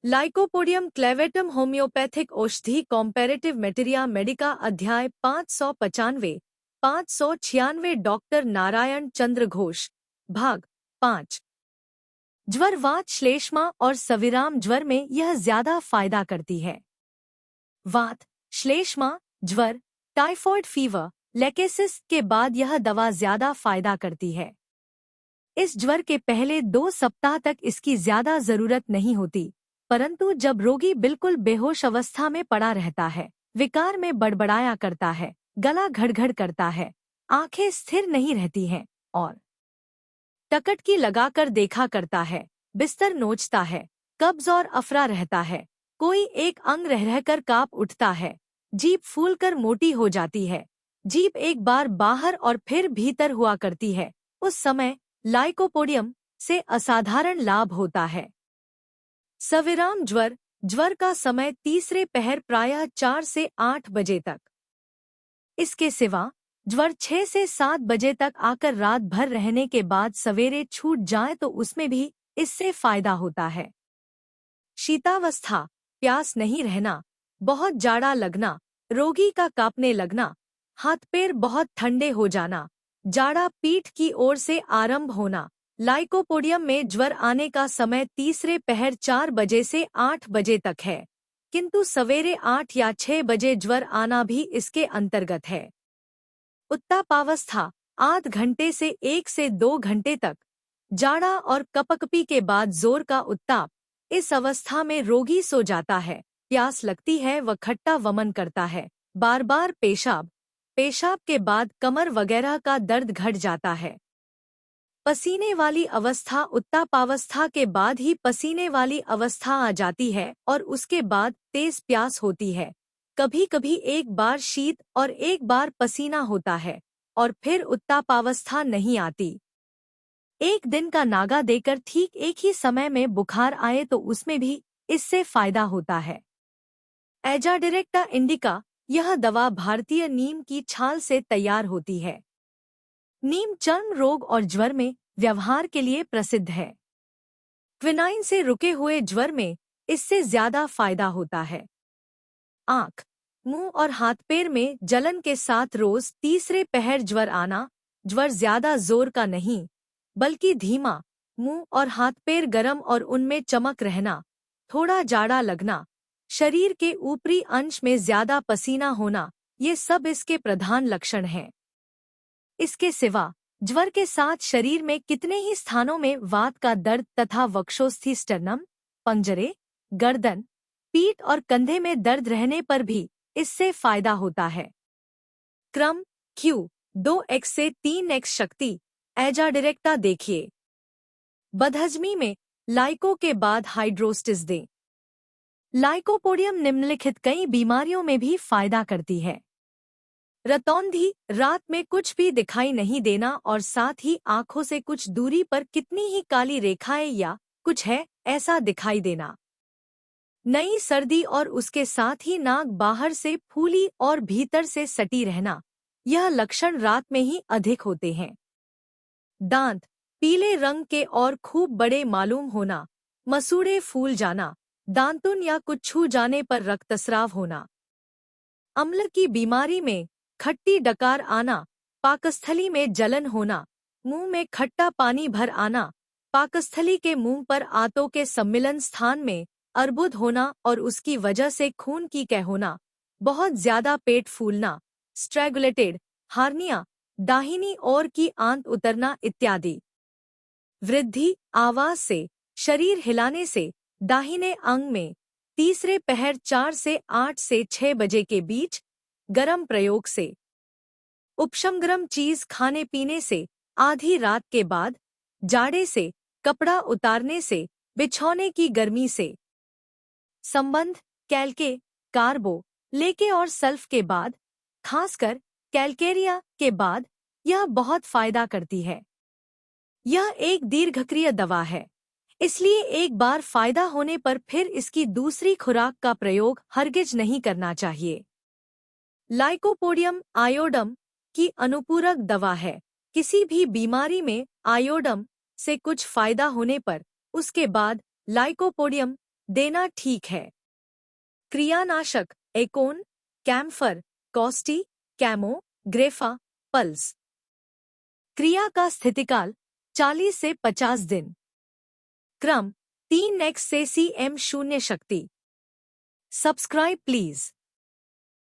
Lycopodium clavatum homeopathic औषधि कॉम्पैरेटिव मेटेरिया Medica अध्याय 595 596 doctor Narayan चंद्र घोष भाग 5। ज्वर वात श्लेष्मा और सविराम ज्वर में यह ज्यादा फायदा करती है। वात, श्लेष्मा, ज्वर, टाइफॉइड फीवर, लेकेसिस के बाद यह दवा ज्यादा फायदा करती है। इस ज्वर के पहले 2 सप्ताह तक इसकी ज्यादा जरूरत नहीं होती, परंतु जब रोगी बिल्कुल बेहोश अवस्था में पड़ा रहता है, विकार में बड़बड़ाया करता है, गला घड़घड़ करता है, आंखें स्थिर नहीं रहती हैं और टकटकी लगाकर देखा करता है, बिस्तर नोचता है, कब्ज और अफरा रहता है, कोई एक अंग रह रहकर कांप उठता है, जीभ फूलकर मोटी हो जाती है, जीभ एक बार बाहर और फिर भीतर हुआ करती है, उस समय लाइकोपोडियम से असाधारण लाभ होता है। सविराम ज्वर, ज्वर का समय तीसरे पहर प्रायः 4 से 8 बजे तक। इसके सिवा ज्वर 6 से 7 बजे तक आकर रात भर रहने के बाद सवेरे छूट जाए तो उसमें भी इससे फायदा होता है। शीतावस्था, प्यास नहीं रहना, बहुत जाड़ा लगना, रोगी का कांपने लगना, हाथ पैर बहुत ठंडे हो जाना, जाड़ा पीठ की ओर से आरंभ होना। लाइकोपोडियम में ज्वर आने का समय तीसरे पहर 4 बजे से 8 बजे तक है, किंतु सवेरे 8 या 6 बजे ज्वर आना भी इसके अंतर्गत है। उत्तापावस्था, आध घंटे से 1 से 2 घंटे तक, जाड़ा और कपकपी के बाद जोर का उत्ताप, इस अवस्था में रोगी सो जाता है, प्यास लगती है व खट्टा वमन करता है, बार बार पेशाब, पेशाब के बाद कमर वगैरह का दर्द घट जाता है। पसीने वाली अवस्था, उत्तापावस्था के बाद ही पसीने वाली अवस्था आ जाती है और उसके बाद तेज प्यास होती है। कभी कभी एक बार शीत और एक बार पसीना होता है और फिर उत्तापावस्था नहीं आती। एक दिन का नागा देकर ठीक एक ही समय में बुखार आए तो उसमें भी इससे फायदा होता है। एजाडिरेक्टा इंडिका, यह दवा भारतीय नीम की छाल से तैयार होती है। नीम चर्म रोग और ज्वर में व्यवहार के लिए प्रसिद्ध है। क्विनाइन से रुके हुए ज्वर में इससे ज्यादा फायदा होता है। आंख, मुंह और हाथ पैर में जलन के साथ रोज तीसरे पहर ज्वर आना, ज्वर ज्यादा जोर का नहीं बल्कि धीमा, मुंह और हाथ पैर गर्म और उनमें चमक रहना, थोड़ा जाड़ा लगना, शरीर के ऊपरी अंश में ज्यादा पसीना होना, ये सब इसके प्रधान लक्षण हैं। इसके सिवा ज्वर के साथ शरीर में कितने ही स्थानों में वात का दर्द तथा वक्षोस्थि, स्टर्नम, पंजरे, गर्दन, पीठ और कंधे में दर्द रहने पर भी इससे फायदा होता है। क्रम Q 2x से 3x शक्ति एजाडिरेक्टा देखिए। बदहजमी में लाइको के बाद हाइड्रोस्टिस दें। लाइकोपोडियम निम्नलिखित कई बीमारियों में भी फायदा करती है। रतौंधी, रात में कुछ भी दिखाई नहीं देना और साथ ही आंखों से कुछ दूरी पर कितनी ही काली रेखाएं या कुछ है ऐसा दिखाई देना। नई सर्दी और उसके साथ ही नाक बाहर से फूली और भीतर से सटी रहना, यह लक्षण रात में ही अधिक होते हैं। दांत पीले रंग के और खूब बड़े मालूम होना, मसूड़े फूल जाना, दांतुन या कुछ छू जाने पर रक्तस्राव होना। अम्ल की बीमारी में खट्टी डकार आना, पाकस्थली में जलन होना, मुंह में खट्टा पानी भर आना, पाकस्थली के मुंह पर आंतों के सम्मिलन स्थान में अर्बुद होना और उसकी वजह से खून की कह होना, बहुत ज्यादा पेट फूलना, स्ट्रैगुलेटेड हार्निया, दाहिनी ओर की आंत उतरना इत्यादि। वृद्धि, आवाज से, शरीर हिलाने से, दाहिने अंग में तीसरे पहर 4 से 8 से 6 बजे के बीच, गरम प्रयोग से, उपशमगरम चीज खाने पीने से, आधी रात के बाद, जाड़े से, कपड़ा उतारने से, बिछौने की गर्मी से। संबंध, कैल्के, कार्बो, लेके और सल्फ के बाद, खासकर कैल्केरिया के बाद, यह बहुत फायदा करती है। यह एक दीर्घक्रिय दवा है, इसलिए एक बार फायदा होने पर फिर इसकी दूसरी खुराक का प्रयोग हरगिज नहीं करना चाहिए। लाइकोपोडियम आयोडम की अनुपूरक दवा है। किसी भी बीमारी में आयोडम से कुछ फायदा होने पर उसके बाद लाइकोपोडियम देना ठीक है। क्रियानाशक एकोन, कैम्फर, कॉस्टी, कैमो, ग्रेफा, पल्स। क्रिया का स्थितिकाल 40 से 50 दिन। क्रम 3 x से CM0 शक्ति। Subscribe please.